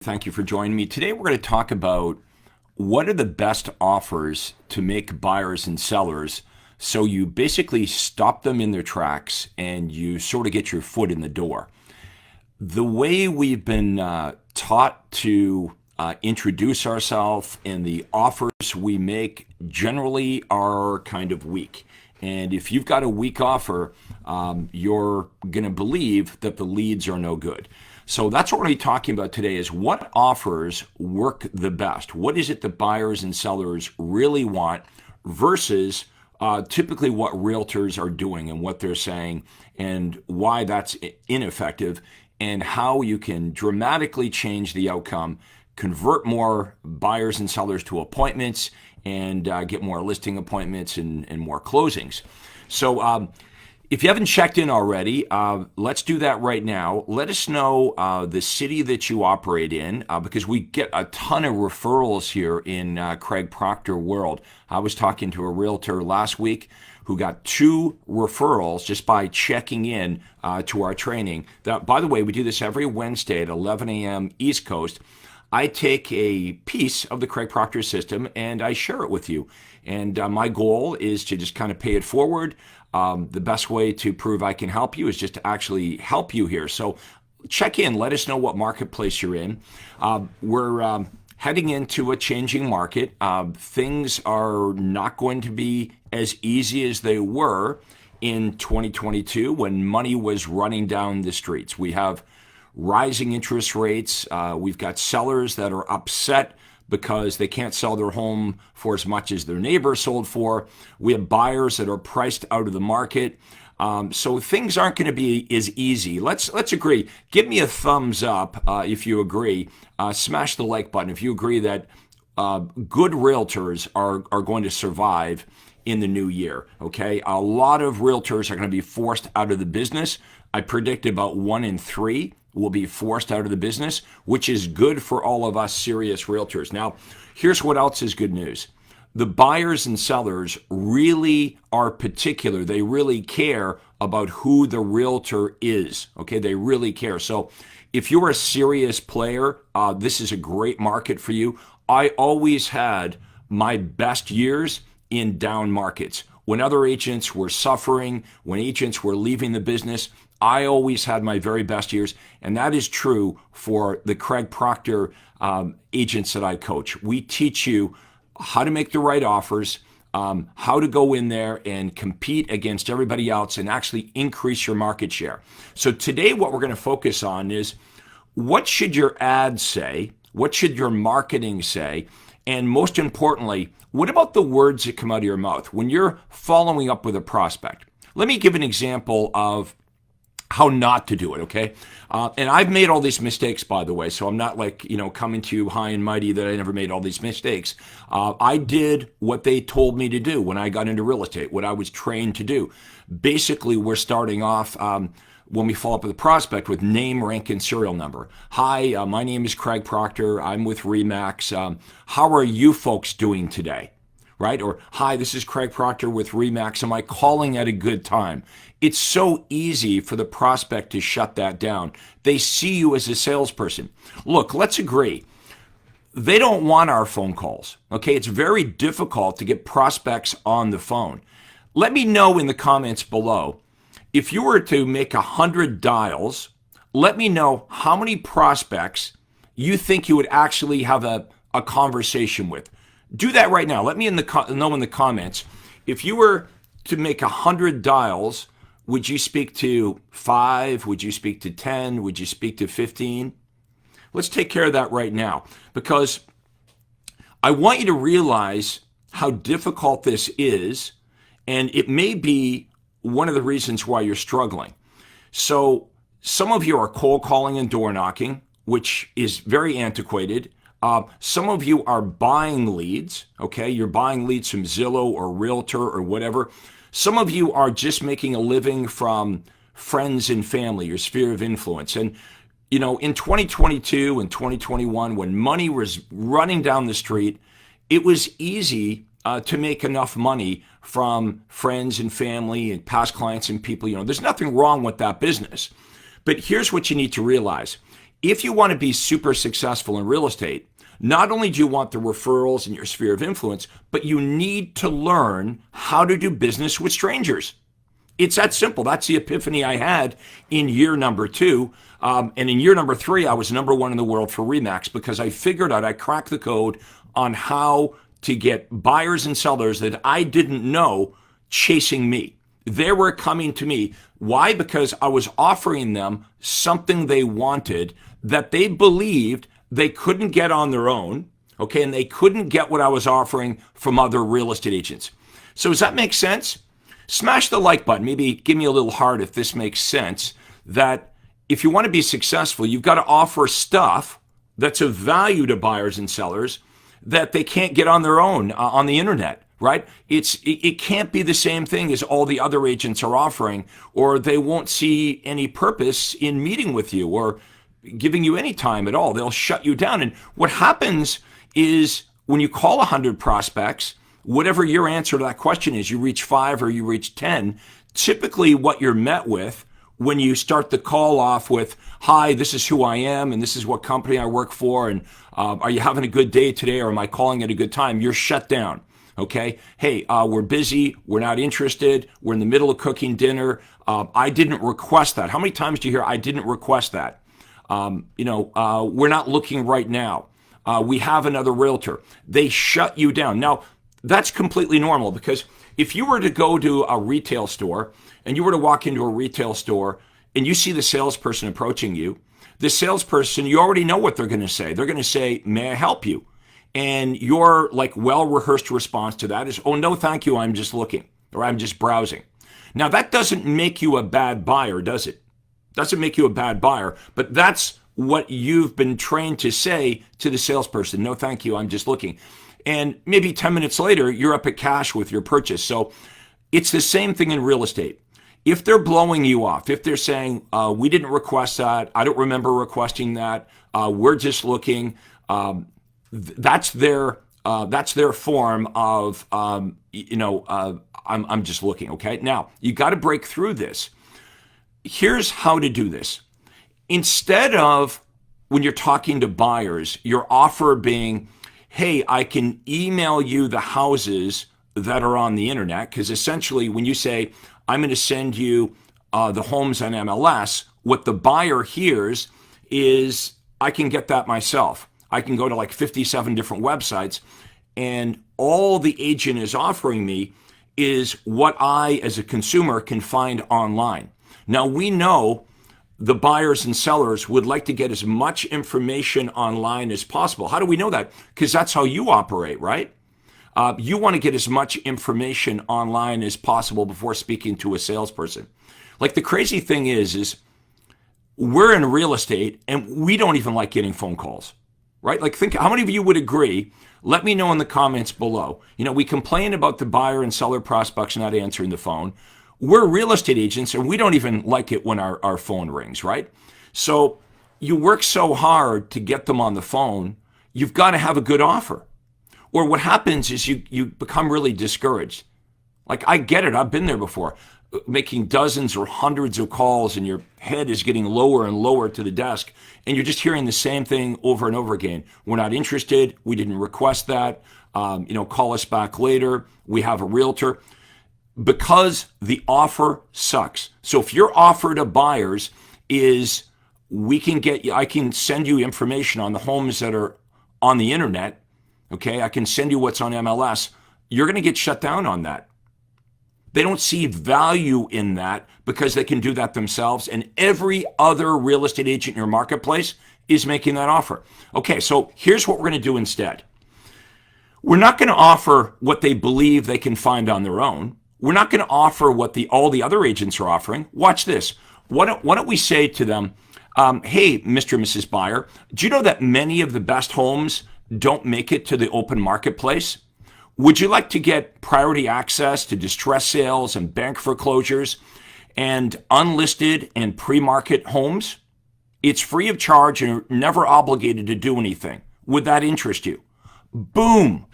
Thank you for joining me. Today we're going to talk about what are the best offers to make buyers and sellers so you basically stop them in their tracks and you sort of get your foot in the door. The way we've been taught to introduce ourselves and the offers we make generally are kind of weak. And if you've got a weak offer, you're going to believe that the leads are no good. So that's what we're going to be talking about today is what offers work the best? What is it that buyers and sellers really want versus typically what realtors are doing and what they're saying and why that's ineffective and how you can dramatically change the outcome, convert more buyers and sellers to appointments, and get more listing appointments and more closings. So if you haven't checked in already, let's do that right now. Let us know the city that you operate in because we get a ton of referrals here in Craig Proctor world. I was talking to a realtor last week who got 2 referrals just by checking in to our training. That, by the way, we do this every Wednesday at 11 a.m. East Coast. I take a piece of the Craig Proctor system and I share it with you. And my goal is to just kind of pay it forward. The best way to prove I can help you is just to actually help you here. So check in. Let us know what marketplace you're in. We're heading into a changing market. Things are not going to be as easy as they were in 2022 when money was running down the streets. We have rising interest rates. We've got sellers that are upset because they can't sell their home for as much as their neighbor sold for. We have buyers that are priced out of the market. So things aren't going to be as easy. Let's agree. Give me a thumbs up if you agree. Smash the like button if you agree that good realtors are going to survive in the new year. Okay, a lot of realtors are going to be forced out of the business. I predict about 1 in 3 will be forced out of the business, which is good for all of us serious realtors. Now, here's what else is good news. The buyers and sellers really are particular. They really care about who the realtor is. Okay, they really care. So if you're a serious player, this is a great market for you. I always had my best years in down markets. When other agents were suffering, when agents were leaving the business, I always had my very best years, and that is true for the Craig Proctor agents that I coach. We teach you how to make the right offers, how to go in there and compete against everybody else and actually increase your market share. So today what we're going to focus on is what should your ads say? What should your marketing say? And most importantly, what about the words that come out of your mouth when you're following up with a prospect? Let me give an example of how not to do it, okay? And I've made all these mistakes, by the way, so I'm not like, coming to you high and mighty that I never made all these mistakes. I did what they told me to do when I got into real estate, what I was trained to do. Basically, we're starting off when we follow up with a prospect with name, rank, and serial number. Hi, my name is Craig Proctor. I'm with Remax. How are you folks doing today? Right? Or, hi, this is Craig Proctor with Remax. Am I calling at a good time? It's so easy for the prospect to shut that down. They see you as a salesperson. Look, let's agree. They don't want our phone calls. Okay? It's very difficult to get prospects on the phone. Let me know in the comments below. If you were to make 100 dials, let me know how many prospects you think you would actually have a conversation with. Do that right now. Let me know in the comments. If you were to make 100 dials, would you speak to 5? Would you speak to 10? Would you speak to 15? Let's take care of that right now because I want you to realize how difficult this is, and it may be one of the reasons why you're struggling. So some of you are cold calling and door knocking, which is very antiquated. Some of you are buying leads, okay? You're buying leads from Zillow or Realtor or whatever. Some of you are just making a living from friends and family, your sphere of influence. And, in 2022 and 2021, when money was running down the street, it was easy to make enough money from friends and family and past clients and people. There's nothing wrong with that business. But here's what you need to realize. If you want to be super successful in real estate, not only do you want the referrals in your sphere of influence, but you need to learn how to do business with strangers. It's that simple. That's the epiphany I had in year number 2. And in year number 3, I was number 1 in the world for Remax because I figured out, I cracked the code on how to get buyers and sellers that I didn't know chasing me. They were coming to me. Why? Because I was offering them something they wanted that they believed they couldn't get on their own, okay, and they couldn't get what I was offering from other real estate agents. So does that make sense? Smash the like button. Maybe give me a little heart if this makes sense, that if you want to be successful, you've got to offer stuff that's of value to buyers and sellers that they can't get on their own on the internet, right? It can't be the same thing as all the other agents are offering, or they won't see any purpose in meeting with you or giving you any time at all. They'll shut you down. And what happens is when you call 100 prospects, whatever your answer to that question is, you reach 5 or you reach 10, typically what you're met with when you start the call off with, hi, this is who I am and this is what company I work for, and are you having a good day today, or am I calling at a good time? You're shut down. Okay. Hey, we're busy. We're not interested. We're in the middle of cooking dinner. I didn't request that. How many times do you hear, I didn't request that? We're not looking right now. We have another realtor. They shut you down. Now, that's completely normal, because if you were to go to a retail store and you were to walk into a retail store and you see the salesperson approaching you, the salesperson, you already know what they're going to say. They're going to say, may I help you? And your like well-rehearsed response to that is, oh, no, thank you. I'm just looking, or I'm just browsing. Now, that doesn't make you a bad buyer, does it? Doesn't make you a bad buyer, but that's what you've been trained to say to the salesperson. No, thank you. I'm just looking. And maybe 10 minutes later, you're up at cash with your purchase. So it's the same thing in real estate. If they're blowing you off, if they're saying, we didn't request that, I don't remember requesting that, we're just looking, that's their form of, I'm just looking, okay? Now, you got to break through this. Here's how to do this. Instead of, when you're talking to buyers, your offer being, hey, I can email you the houses that are on the internet, because essentially when you say, I'm going to send you the homes on MLS, what the buyer hears is, I can get that myself. I can go to like 57 different websites, and all the agent is offering me is what I, as a consumer, can find online. Now, we know the buyers and sellers would like to get as much information online as possible. How do we know that? Because that's how you operate, right? You want to get as much information online as possible before speaking to a salesperson. Like, the crazy thing is we're in real estate and we don't even like getting phone calls, right? Like, think, how many of you would agree? Let me know in the comments below. We complain about the buyer and seller prospects not answering the phone. We're real estate agents and we don't even like it when our phone rings, right? So you work so hard to get them on the phone, you've got to have a good offer. Or what happens is you become really discouraged. Like, I get it, I've been there before, making dozens or hundreds of calls, and your head is getting lower and lower to the desk, and you're just hearing the same thing over and over again. We're not interested, we didn't request that, call us back later, we have a realtor. Because the offer sucks. So if your offer to buyers is, I can send you information on the homes that are on the internet, okay, I can send you what's on MLS, you're going to get shut down on that. They don't see value in that because they can do that themselves, and every other real estate agent in your marketplace is making that offer. Okay, so here's what we're going to do instead. We're not going to offer what they believe they can find on their own. We're not going to offer what all the other agents are offering. Watch this. Why don't we say to them, hey, Mr. and Mrs. Buyer, do you know that many of the best homes don't make it to the open marketplace? Would you like to get priority access to distress sales and bank foreclosures and unlisted and pre-market homes? It's free of charge and you're never obligated to do anything. Would that interest you? Boom.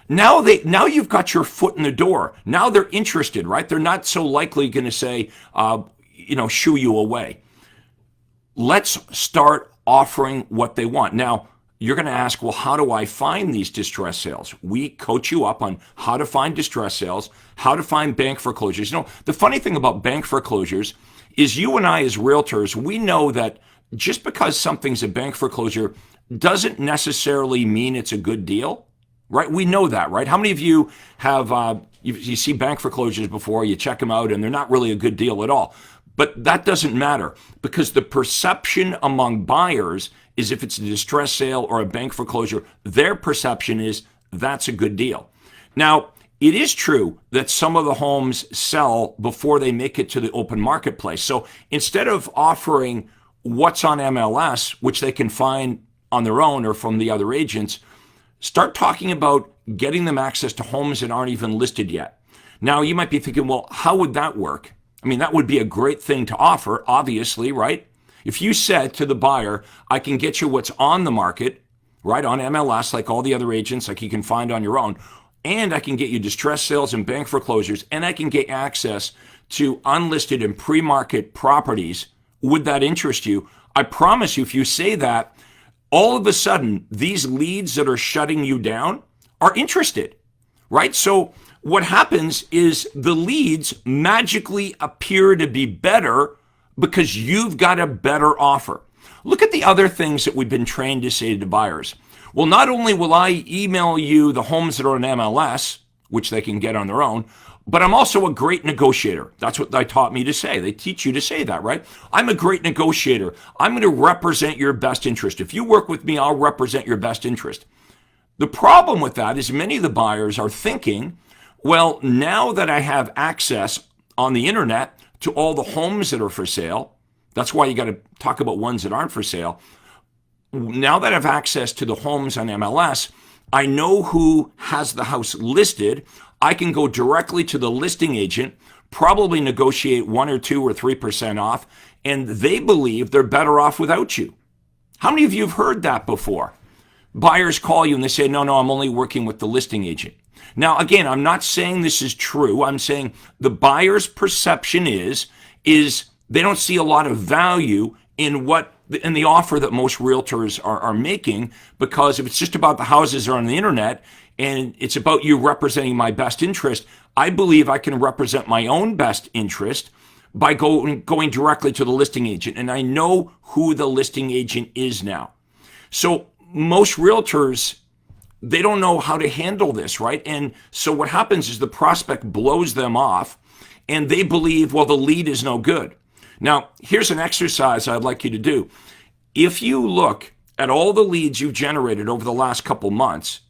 Now you've got your foot in the door. Now they're interested, right? They're not so likely going to say, shoo you away. Let's start offering what they want. Now, you're going to ask, well, how do I find these distress sales? We coach you up on how to find distress sales, how to find bank foreclosures. You know, the funny thing about bank foreclosures is you and I as realtors, we know that just because something's a bank foreclosure doesn't necessarily mean it's a good deal, right? We know that, right? How many of you have, you see bank foreclosures before, you check them out, and they're not really a good deal at all. But that doesn't matter because the perception among buyers is if it's a distress sale or a bank foreclosure, their perception is that's a good deal. Now, it is true that some of the homes sell before they make it to the open marketplace. So instead of offering what's on MLS, which they can find on their own or from the other agents, start talking about getting them access to homes that aren't even listed yet. Now, you might be thinking, well, how would that work? I mean, that would be a great thing to offer, obviously, right? If you said to the buyer, I can get you what's on the market, right, on MLS, like all the other agents, like you can find on your own, and I can get you distress sales and bank foreclosures, and I can get access to unlisted and pre-market properties, would that interest you? I promise you, if you say that, all of a sudden, these leads that are shutting you down are interested, right? So what happens is the leads magically appear to be better because you've got a better offer. Look at the other things that we've been trained to say to buyers. Well, not only will I email you the homes that are on MLS, which they can get on their own, but I'm also a great negotiator. That's what they taught me to say. They teach you to say that, right? I'm a great negotiator. I'm going to represent your best interest. If you work with me, I'll represent your best interest. The problem with that is many of the buyers are thinking, well, now that I have access on the internet to all the homes that are for sale, that's why you got to talk about ones that aren't for sale. Now that I have access to the homes on MLS, I know who has the house listed. I can go directly to the listing agent, probably negotiate 1 or 2 or 3% off, and they believe they're better off without you. How many of you have heard that before? Buyers call you and they say, no, I'm only working with the listing agent. Now, again, I'm not saying this is true. I'm saying the buyer's perception is they don't see a lot of value in the offer that most realtors are making, because if it's just about the houses that are on the internet and it's about you representing my best interest, I believe I can represent my own best interest by going directly to the listing agent. And I know who the listing agent is now. So most realtors, they don't know how to handle this, right? And so what happens is the prospect blows them off and they believe, well, the lead is no good. Now, here's an exercise I'd like you to do. If you look at all the leads you've generated over the last couple months,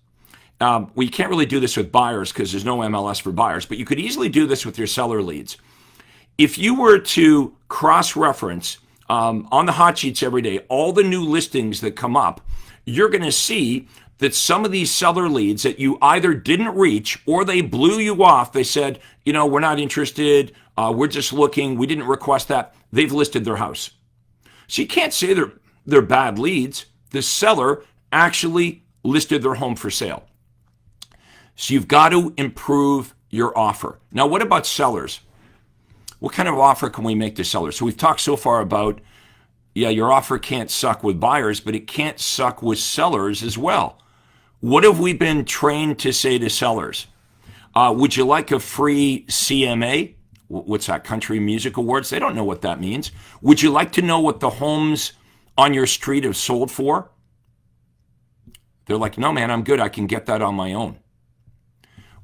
you can't really do this with buyers because there's no MLS for buyers, but you could easily do this with your seller leads. If you were to cross-reference on the hot sheets every day, all the new listings that come up, you're going to see that some of these seller leads that you either didn't reach or they blew you off, they said, we're not interested, we're just looking, we didn't request that, they've listed their house. So you can't say they're bad leads. The seller actually listed their home for sale. So you've got to improve your offer. Now, what about sellers? What kind of offer can we make to sellers? So we've talked so far about, your offer can't suck with buyers, but it can't suck with sellers as well. What have we been trained to say to sellers? Would you like a free CMA? What's that, Country Music Awards? They don't know what that means. Would you like to know what the homes on your street have sold for? They're like, no, man, I'm good. I can get that on my own.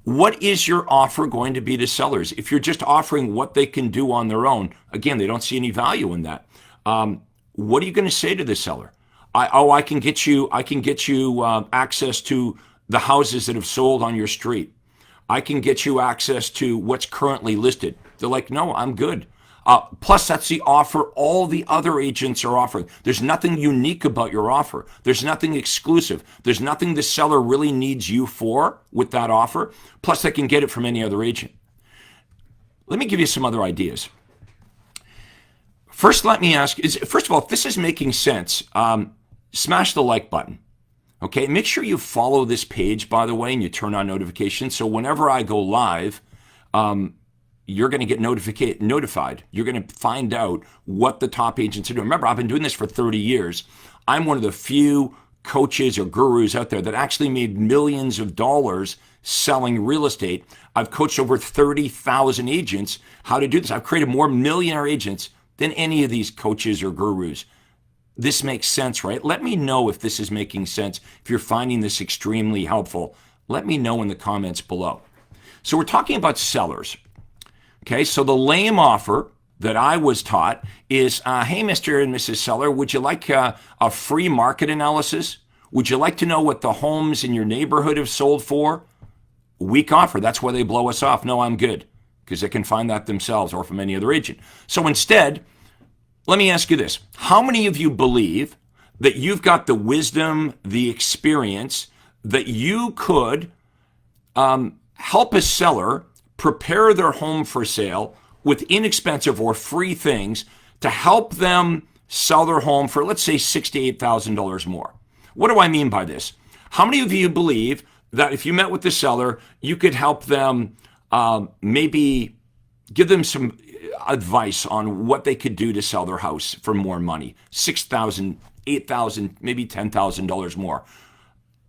What is your offer going to be to sellers? If you're just offering what they can do on their own, again, they don't see any value in that. What are you going to say to the seller? I can get you access to the houses that have sold on your street. I can get you access to what's currently listed. They're like, no, I'm good. Plus, that's the offer all the other agents are offering. There's nothing unique about your offer. There's nothing exclusive. There's nothing the seller really needs you for with that offer. Plus, they can get it from any other agent. Let me give you some other ideas. First, let me ask, first of all, if this is making sense, smash the like button. Okay, make sure you follow this page, by the way, and you turn on notifications. So whenever I go live, you're going to get notified. You're going to find out what the top agents are doing. Remember, I've been doing this for 30 years. I'm one of the few coaches or gurus out there that actually made millions of dollars selling real estate. I've coached over 30,000 agents how to do this. I've created more millionaire agents than any of these coaches or gurus. This makes sense, right? Let me know if this is making sense. If you're finding this extremely helpful, let me know in the comments below. So we're talking about sellers. Okay, so the lame offer that I was taught is, hey, Mr. and Mrs. Seller, would you like a free market analysis? Would you like to know what the homes in your neighborhood have sold for? Weak offer. That's why they blow us off. No, I'm good, because they can find that themselves or from any other agent. So instead, let me ask you this. How many of you believe that you've got the wisdom, the experience, that you could help a seller prepare their home for sale with inexpensive or free things to help them sell their home for, let's say, $6,000 to $8,000 more? What do I mean by this? How many of you believe that if you met with the seller, you could help them maybe give them some advice on what they could do to sell their house for more money? $6,000, $8,000, maybe $10,000 more.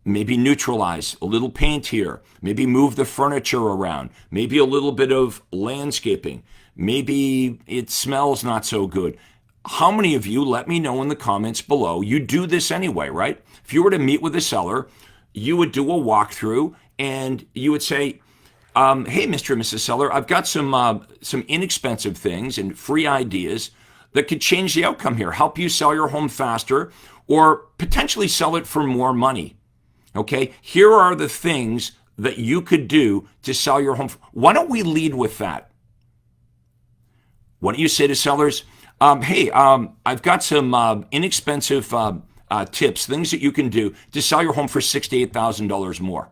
Maybe neutralize a little paint here. Maybe move the furniture around. Maybe a little bit of landscaping. Maybe it smells not so good. How many of you, let me know in the comments below, you do this anyway, right? If you were to meet with a seller, you would do a walkthrough and you would say, hey, Mr. and Mrs. Seller, I've got some inexpensive things and free ideas that could change the outcome here, help you sell your home faster or potentially sell it for more money. Okay, here are the things that you could do to sell your home. Why don't we lead with that? Why don't you say to sellers, hey, I've got some inexpensive tips, things that you can do to sell your home for $6,000 to $8,000 more.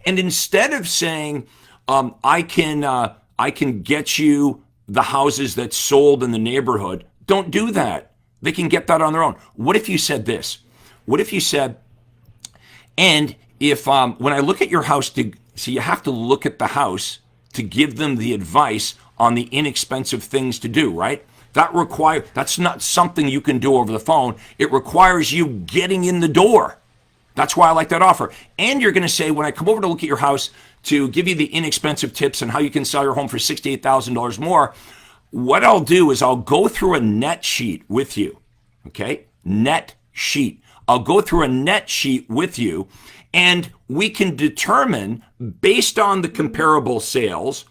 And instead of saying, I can get you the houses that sold in the neighborhood, don't do that. They can get that on their own. What if you said this? What if you said, and if when I look at your house, so you have to look at the house to give them the advice on the inexpensive things to do, right? That's not something you can do over the phone. It requires you getting in the door. That's why I like that offer. And you're going to say, when I come over to look at your house to give you the inexpensive tips on how you can sell your home for $6,000 to $8,000 more, what I'll do is I'll go through a net sheet with you. Okay? Net sheet. I'll go through a net sheet with you, and we can determine, based on the comparable sales,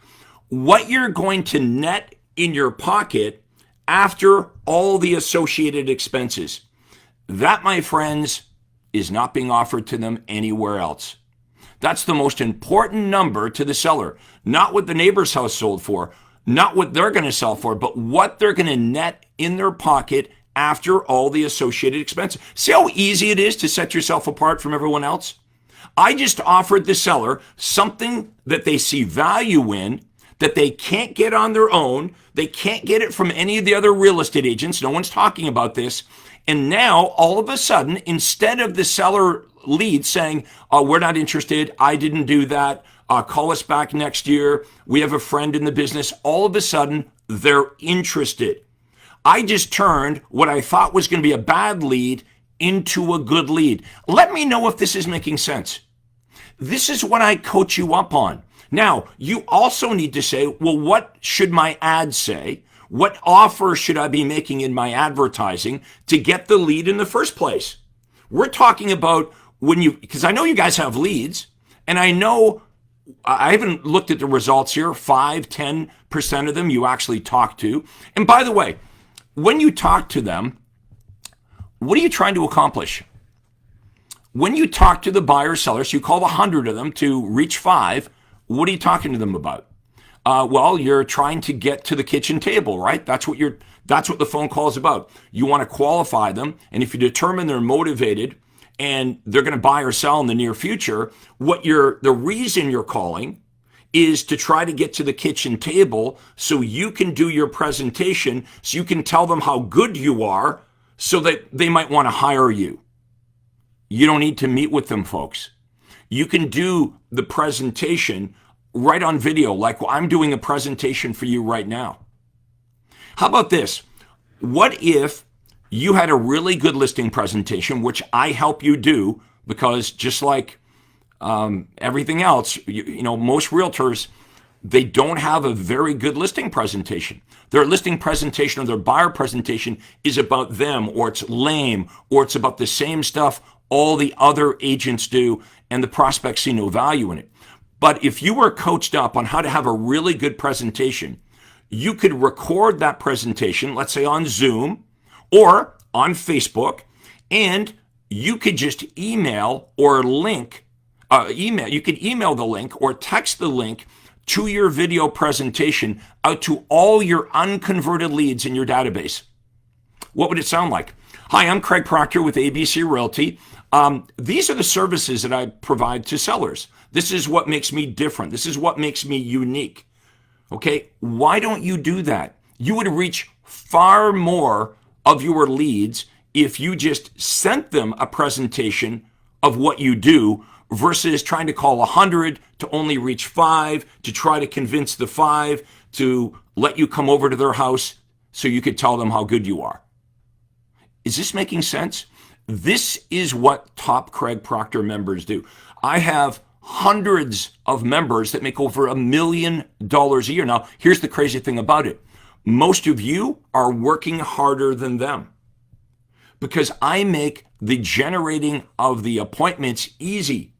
what you're going to net in your pocket after all the associated expenses. That, my friends, is not being offered to them anywhere else. That's the most important number to the seller. Not what the neighbor's house sold for, not what they're going to sell for, but what they're going to net in their pocket after all the associated expenses. See how easy it is to set yourself apart from everyone else? I just offered the seller something that they see value in, that they can't get on their own. They can't get it from any of the other real estate agents. No one's talking about this. And now, all of a sudden, instead of the seller lead saying, we're not interested, I didn't do that, call us back next year, we have a friend in the business, all of a sudden, they're interested. I just turned what I thought was going to be a bad lead into a good lead. Let me know if this is making sense. This is what I coach you up on. Now, you also need to say, well, what should my ad say? What offer should I be making in my advertising to get the lead in the first place? We're talking about because I know you guys have leads, and I know I haven't looked at the results here, 5-10% of them you actually talk to. And by the way, when you talk to them, what are you trying to accomplish? When you talk to the buyer sellers, you call 100 of them to reach 5. What are you talking to them about? Well, you're trying to get to the kitchen table, right? That's what the phone call is about. You want to qualify them, and if you determine they're motivated and they're going to buy or sell in the near future, the reason you're calling is to try to get to the kitchen table so you can do your presentation, so you can tell them how good you are, so that they might want to hire you. You don't need to meet with them, folks. You can do the presentation right on video, like I'm doing a presentation for you right now. How about this? What if You had a really good listing presentation, which I help you do because just like everything else, most realtors, they don't have a very good listing presentation. Their listing presentation or their buyer presentation is about them, or it's lame, or it's about the same stuff all the other agents do, and the prospects see no value in it. But if you were coached up on how to have a really good presentation, you could record that presentation, let's say on Zoom or on Facebook, and you could just email or link, you could email the link or text the link to your video presentation out to all your unconverted leads in your database. What would it sound like? Hi, I'm Craig Proctor with ABC Realty. These are the services that I provide to sellers. This is what makes me different. This is what makes me unique. Okay, why don't you do that? You would reach far more of your leads if you just sent them a presentation of what you do versus trying to call 100 to only reach 5, to try to convince the 5 to let you come over to their house so you could tell them how good you are. Is this making sense? This is what top Craig Proctor members do. I have hundreds of members that make over $1 million a year. Now, here's the crazy thing about it. Most of you are working harder than them because I make the generating of the appointments easy.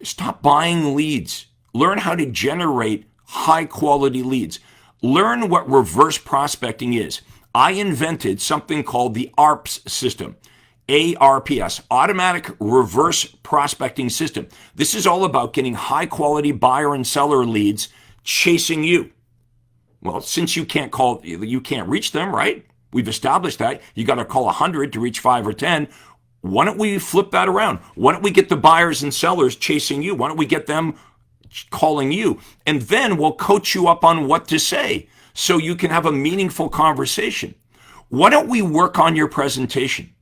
Stop buying leads. Learn how to generate high quality leads. Learn what reverse prospecting is. I invented something called the ARPS system. ARPS, Automatic Reverse Prospecting System. This is all about getting high quality buyer and seller leads chasing you. Well, since you can't reach them, right? We've established that. You got to call 100 to reach 5 or 10. Why don't we flip that around? Why don't we get the buyers and sellers chasing you? Why don't we get them calling you? And then we'll coach you up on what to say so you can have a meaningful conversation. Why don't we work on your presentation?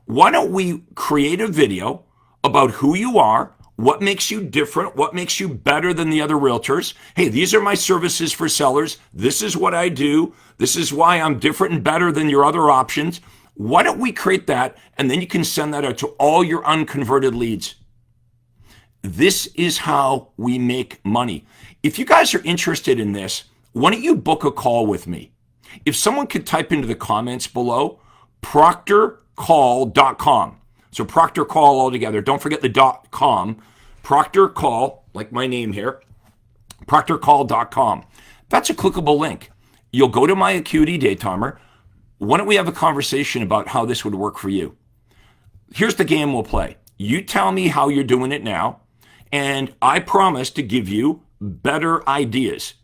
Why don't we create a video about who you are, what makes you different, what makes you better than the other realtors? Hey, these are my services for sellers. This is what I do. This is why I'm different and better than your other options. Why don't we create that, and then you can send that out to all your unconverted leads. This is how we make money. If you guys are interested in this, why don't you book a call with me? If someone could type into the comments below, proctorcall.com. So Proctor Call all together. Don't forget the .com. Proctor Call, like my name here, proctorcall.com. That's a clickable link. You'll go to my Acuity Day Timer. Why don't we have a conversation about how this would work for you? Here's the game we'll play. You tell me how you're doing it now, and I promise to give you better ideas.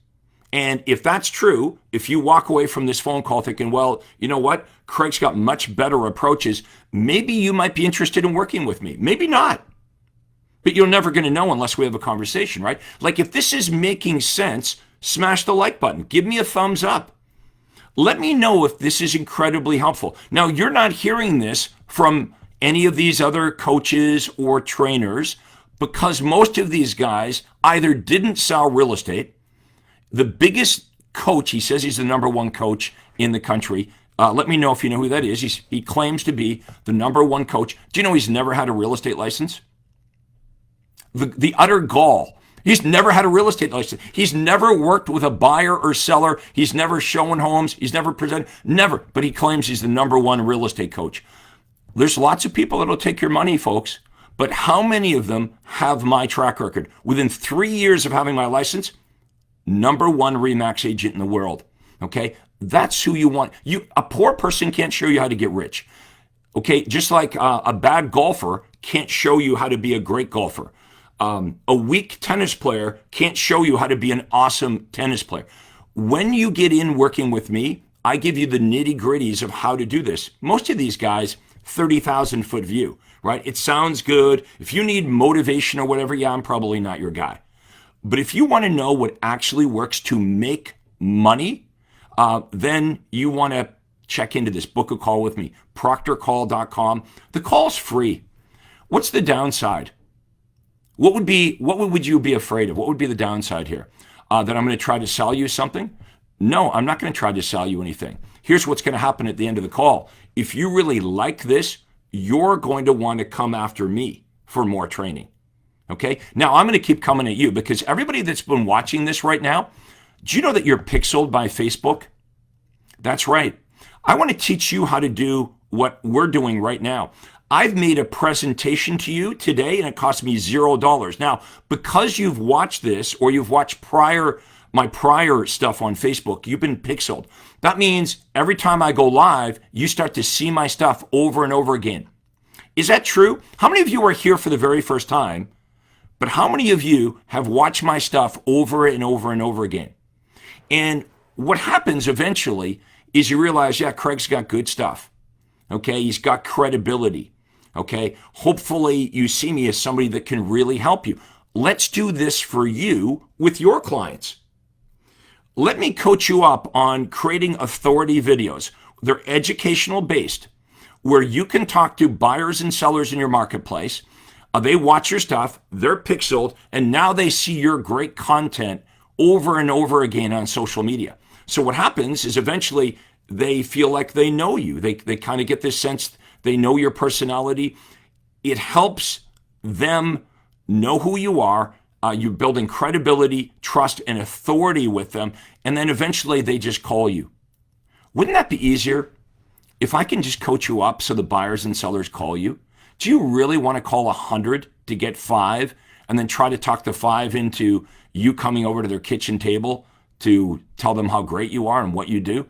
And if that's true, if you walk away from this phone call thinking, well, you know what? Craig's got much better approaches. Maybe you might be interested in working with me. Maybe not. But you're never going to know unless we have a conversation, right? Like if this is making sense, smash the like button. Give me a thumbs up. Let me know if this is incredibly helpful. Now, you're not hearing this from any of these other coaches or trainers because most of these guys either didn't sell real estate. The biggest coach, he says he's the number one coach in the country. Let me know if you know who that is. He claims to be the number one coach. Do you know he's never had a real estate license? The utter gall. He's never had a real estate license. He's never worked with a buyer or seller. He's never shown homes. He's never presented, never. But he claims he's the number one real estate coach. There's lots of people that'll take your money, folks. But how many of them have my track record? Within 3 years of having my license, number one RE/MAX agent in the world. Okay? That's who you want. A poor person can't show you how to get rich. Okay? Just like a bad golfer can't show you how to be a great golfer. A weak tennis player can't show you how to be an awesome tennis player. When you get in working with me, I give you the nitty gritties of how to do this. Most of these guys, 30,000 foot view, right? It sounds good. If you need motivation or whatever, yeah, I'm probably not your guy. But if you want to know what actually works to make money, then you want to check into this. Book a call with me, proctorcall.com. The call's free. What's the downside? What would you be afraid of? What would be the downside here? That I'm going to try to sell you something? No, I'm not going to try to sell you anything. here's what's going to happen at the end of the call. If you really like this, you're going to want to come after me for more training. Okay? Now, I'm going to keep coming at you because everybody that's been watching this right now, do you know that you're pixeled by Facebook? That's right. I want to teach you how to do what we're doing right now. I've made a presentation to you today and it cost me $0. Now, because you've watched this or you've watched my prior stuff on Facebook, you've been pixeled. That means every time I go live, you start to see my stuff over and over again. Is that true? How many of you are here for the very first time? But how many of you have watched my stuff over and over and over again? And what happens eventually is you realize, yeah, Craig's got good stuff. Okay, he's got credibility. Okay, hopefully you see me as somebody that can really help you. Let's do this for you with your clients. Let me coach you up on creating authority videos. They're educational based, where you can talk to buyers and sellers in your marketplace. They watch your stuff, they're pixeled, and now they see your great content over and over again on social media. So what happens is eventually they feel like they know you. They kind of get this sense they know your personality. It helps them know who you are. You're building credibility, trust, and authority with them. And then eventually they just call you. Wouldn't that be easier if I can just coach you up so the buyers and sellers call you? Do you really want to call 100 to get 5 and then try to talk the 5 into you coming over to their kitchen table to tell them how great you are and what you do?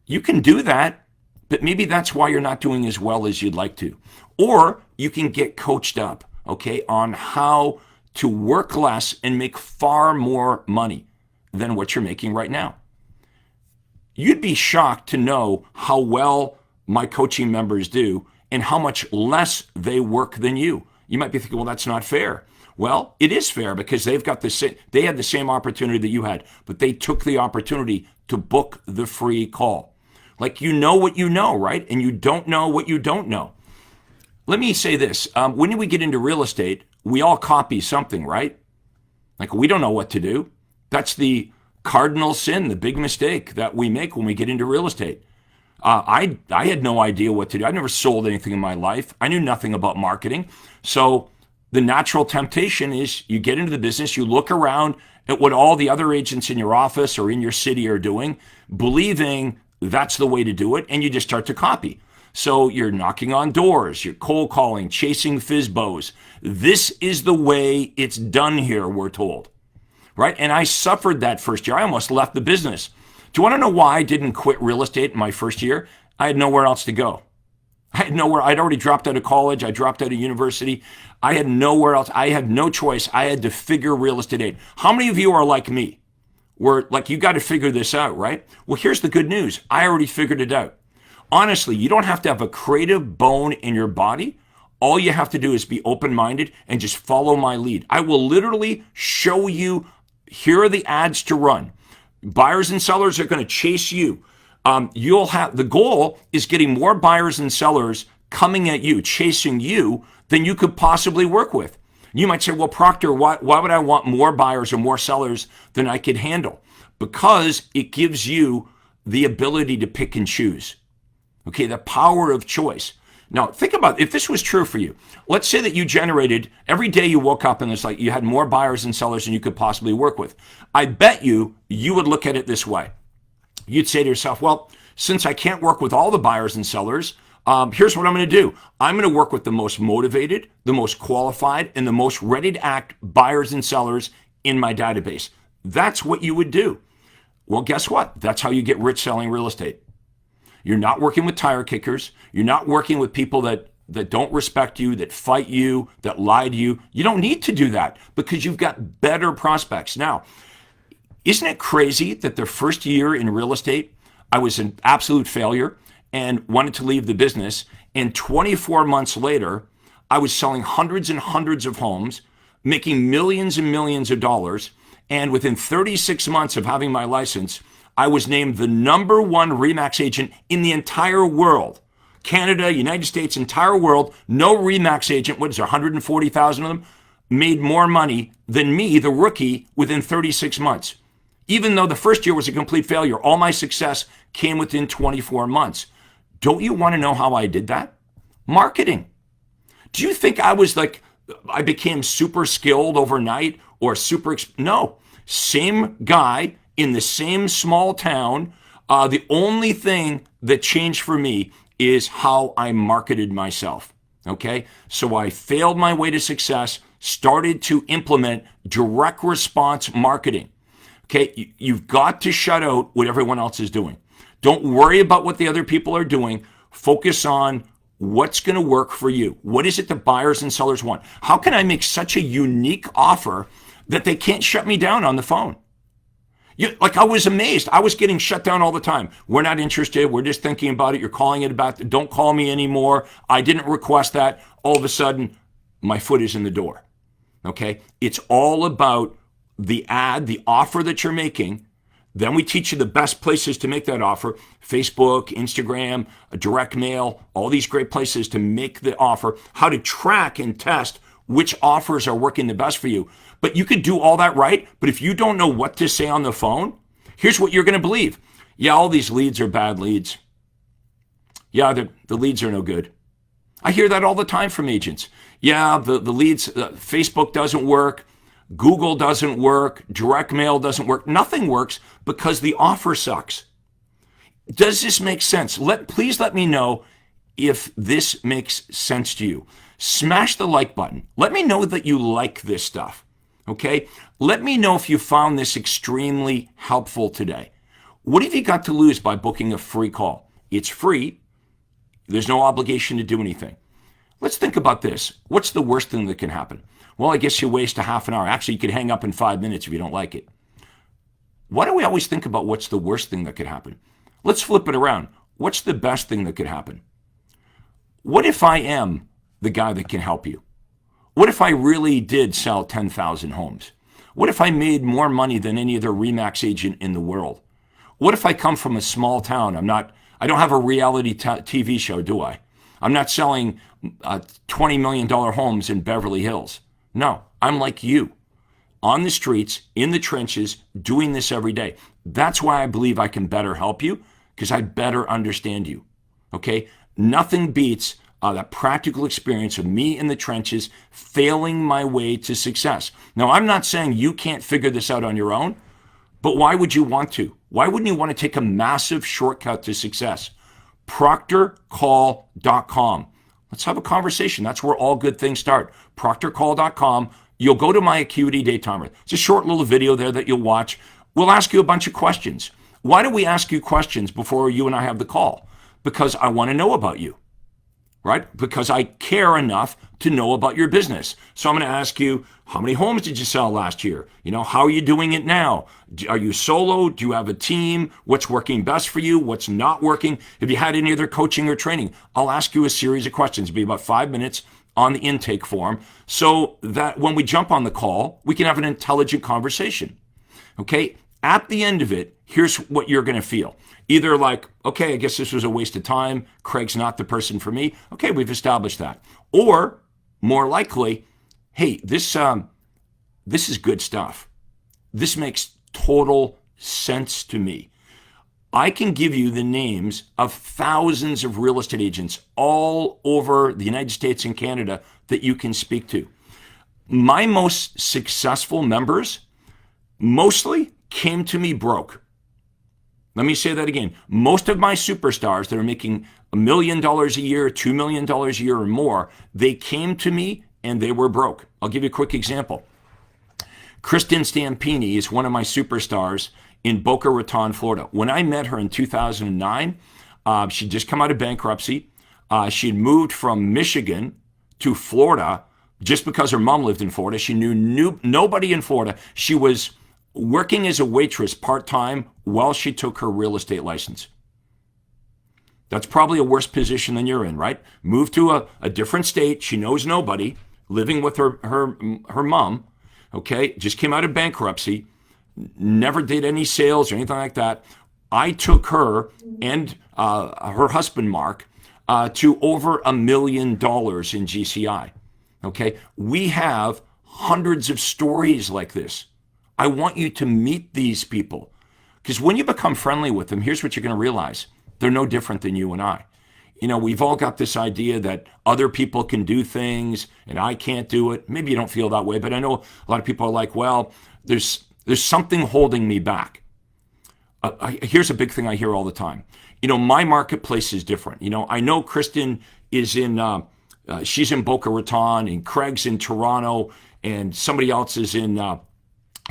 You can do that, but maybe that's why you're not doing as well as you'd like to. Or you can get coached up, okay, on how to work less and make far more money than what you're making right now. You'd be shocked to know how well my coaching members do and how much less they work than you. You might be thinking, well, that's not fair. Well, it is fair because they had the same opportunity that you had, but they took the opportunity to book the free call. Like, you know what you know, right? And you don't know what you don't know. Let me say this. When we get into real estate, we all copy something, right? Like, we don't know what to do. That's the cardinal sin, the big mistake that we make when we get into real estate. I had no idea what to do. I never sold anything in my life. I knew nothing about marketing. So the natural temptation is you get into the business, you look around at what all the other agents in your office or in your city are doing, believing that's the way to do it, and you just start to copy. So you're knocking on doors, you're cold calling, chasing FISBOs. This is the way it's done here, we're told, right? And I suffered that first year. I almost left the business. Do you want to know why I didn't quit real estate in my first year? I had nowhere else to go. I'd already dropped out of college. I dropped out of university. I had nowhere else. I had no choice. I had to figure real estate out. How many of you are like me? We're like, you got to figure this out, right? Well, here's the good news. I already figured it out. Honestly, you don't have to have a creative bone in your body. All you have to do is be open-minded and just follow my lead. I will literally show you, here are the ads to run. Buyers and sellers are going to chase you. The goal is getting more buyers and sellers coming at you, chasing you, than you could possibly work with. You might say, well, Proctor, why would I want more buyers or more sellers than I could handle? Because it gives you the ability to pick and choose. Okay, the power of choice. Now, think about if this was true for you. Let's say that you generated, every day you woke up and it's like you had more buyers and sellers than you could possibly work with. I bet you would look at it this way. You'd say to yourself, well, since I can't work with all the buyers and sellers, here's what I'm going to do. I'm going to work with the most motivated, the most qualified, and the most ready to act buyers and sellers in my database. That's what you would do. Well, guess what? That's how you get rich selling real estate. You're not working with tire kickers. You're not working with people that don't respect you, that fight you, that lie to you. You don't need to do that because you've got better prospects. Now, isn't it crazy that the first year in real estate, I was an absolute failure and wanted to leave the business. And 24 months later, I was selling hundreds and hundreds of homes, making millions and millions of dollars. And within 36 months of having my license, I was named the #1 RE/MAX agent in the entire world. Canada, United States, entire world. No RE/MAX agent, what is there, 140,000 of them, made more money than me, the rookie, within 36 months. Even though the first year was a complete failure, all my success came within 24 months. Don't you want to know how I did that? Marketing. Do you think I became super skilled overnight or no, same guy in the same small town. The only thing that changed for me is how I marketed myself. Okay. So I failed my way to success, started to implement direct response marketing. Okay. You've got to shut out what everyone else is doing. Don't worry about what the other people are doing. Focus on what's going to work for you. What is it that buyers and sellers want? How can I make such a unique offer that they can't shut me down on the phone? I was amazed. I was getting shut down all the time. We're not interested. We're just thinking about it. You're calling it about. Don't call me anymore. I didn't request that. All of a sudden, my foot is in the door. Okay? It's all about the ad, the offer that you're making. Then we teach you the best places to make that offer. Facebook, Instagram, direct mail, all these great places to make the offer, how to track and test which offers are working the best for you. But you could do all that right, but if you don't know what to say on the phone, here's what you're going to believe. Yeah, all these leads are bad leads. Yeah, the leads are no good. I hear that all the time from agents. Yeah, the leads, Facebook doesn't work. Google doesn't work. Direct mail doesn't work. Nothing works because the offer sucks. Does this make sense? Please let me know if this makes sense to you. Smash the like button. Let me know that you like this stuff. Okay? Let me know if you found this extremely helpful today. What have you got to lose by booking a free call? It's free. There's no obligation to do anything. Let's think about this. What's the worst thing that can happen? Well, I guess you waste a half an hour. Actually, you could hang up in 5 minutes if you don't like it. Why do we always think about what's the worst thing that could happen? Let's flip it around. What's the best thing that could happen? What if I am the guy that can help you? What if I really did sell 10,000 homes? What if I made more money than any other RE/MAX agent in the world? What if I come from a small town? I don't have a reality TV show, do I? I'm not selling $20 million homes in Beverly Hills. No, I'm like you, on the streets, in the trenches, doing this every day. That's why I believe I can better help you, because I better understand you. Okay? Nothing beats that practical experience of me in the trenches, failing my way to success. Now, I'm not saying you can't figure this out on your own, but why would you want to? Why wouldn't you want to take a massive shortcut to success? ProctorCall.com. Let's have a conversation. That's where all good things start. ProctorCall.com. You'll go to my Acuity Day Timer. It's a short little video there that you'll watch. We'll ask you a bunch of questions. Why do we ask you questions before you and I have the call? Because I want to know about you, right? Because I care enough to know about your business. So I'm going to ask you, how many homes did you sell last year? How are you doing it now? Are you solo? Do you have a team? What's working best for you? What's not working? Have you had any other coaching or training? I'll ask you a series of questions. It'll be about 5 minutes on the intake form so that when we jump on the call, we can have an intelligent conversation. Okay? At the end of it, here's what you're going to feel. Either like, okay, I guess this was a waste of time. Craig's not the person for me. Okay, we've established that. Or more likely, hey, this is good stuff. This makes total sense to me. I can give you the names of thousands of real estate agents all over the United States and Canada that you can speak to. My most successful members mostly came to me broke. Let me say that again. Most of my superstars that are making $1 million a year, $2 million a year or more, they came to me and they were broke. I'll give you a quick example. Kristen Stampini is one of my superstars in Boca Raton, Florida. When I met her in 2009, she'd just come out of bankruptcy. She had moved from Michigan to Florida just because her mom lived in Florida. She knew nobody in Florida. She was working as a waitress part-time while she took her real estate license. That's probably a worse position than you're in, right? Moved to a different state. She knows nobody, living with her mom, okay? Just came out of bankruptcy, never did any sales or anything like that. I took her and her husband, Mark, to over $1 million in GCI, okay? We have hundreds of stories like this. I want you to meet these people. Because when you become friendly with them, here's what you're going to realize. They're no different than you and I. We've all got this idea that other people can do things and I can't do it. Maybe you don't feel that way, but I know a lot of people are like, well, there's something holding me back. Here's a big thing I hear all the time. My marketplace is different. I know Kristen is she's in Boca Raton, and Craig's in Toronto, and somebody else is in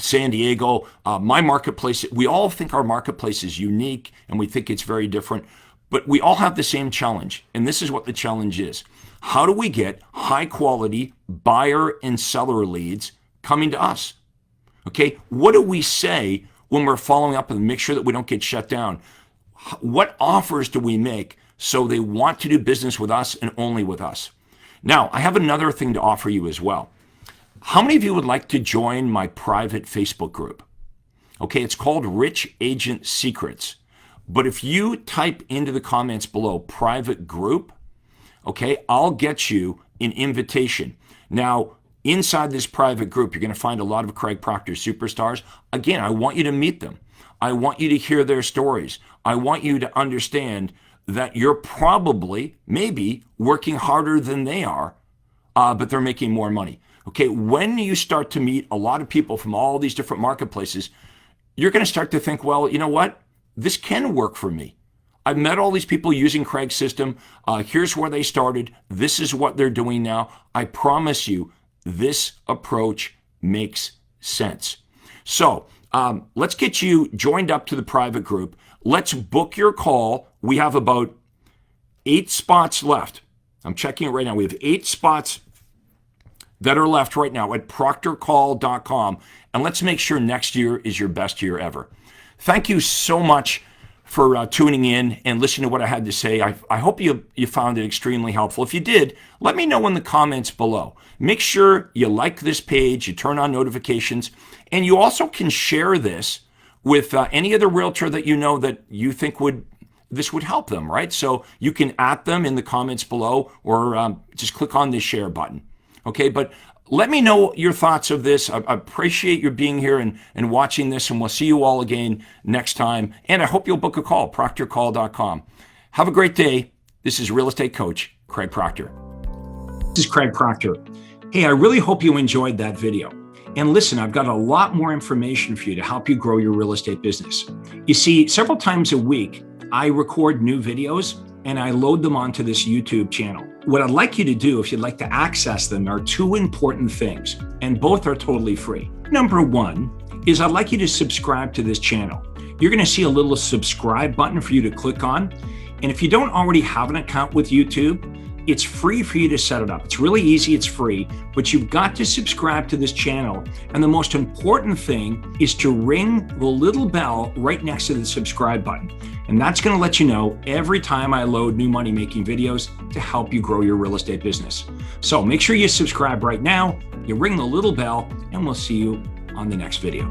San Diego. My marketplace, we all think our marketplace is unique and we think it's very different, but we all have the same challenge. And this is what the challenge is. How do we get high quality buyer and seller leads coming to us? Okay. What do we say when we're following up and make sure that we don't get shut down? What offers do we make so they want to do business with us and only with us? Now, I have another thing to offer you as well. How many of you would like to join my private Facebook group? Okay, it's called Rich Agent Secrets. But if you type into the comments below private group, okay, I'll get you an invitation. Now, inside this private group, you're going to find a lot of Craig Proctor superstars. Again, I want you to meet them. I want you to hear their stories. I want you to understand that you're probably, maybe, working harder than they are, but they're making more money. Okay, when you start to meet a lot of people from all these different marketplaces, you're going to start to think, well, you know what? This can work for me. I've met all these people using Craig's system. Here's where they started. This is what they're doing now. I promise you, this approach makes sense. So let's get you joined up to the private group. Let's book your call. We have about 8 spots left. I'm checking it right now. We have 8 spots that are left right now at proctorcall.com. And let's make sure next year is your best year ever. Thank you so much for tuning in and listening to what I had to say. I hope you found it extremely helpful. If you did, let me know in the comments below. Make sure you like this page, you turn on notifications, and you also can share this with any other realtor that you know that you think this would help them, right? So you can @ them in the comments below, or just click on the share button. Okay, but let me know your thoughts of this. I appreciate your being here and watching this, and we'll see you all again next time. And I hope you'll book a call, proctorcall.com. Have a great day. This is Real Estate Coach Craig Proctor. This is Craig Proctor. Hey, I really hope you enjoyed that video. And listen, I've got a lot more information for you to help you grow your real estate business. You see, several times a week, I record new videos and I load them onto this YouTube channel. What I'd like you to do, if you'd like to access them, are 2 important things, and both are totally free. Number 1 is I'd like you to subscribe to this channel. You're going to see a little subscribe button for you to click on. And if you don't already have an account with YouTube, it's free for you to set it up. It's really easy, it's free, but you've got to subscribe to this channel. And the most important thing is to ring the little bell right next to the subscribe button. And that's going to let you know every time I load new money-making videos to help you grow your real estate business. So make sure you subscribe right now, you ring the little bell, and we'll see you on the next video.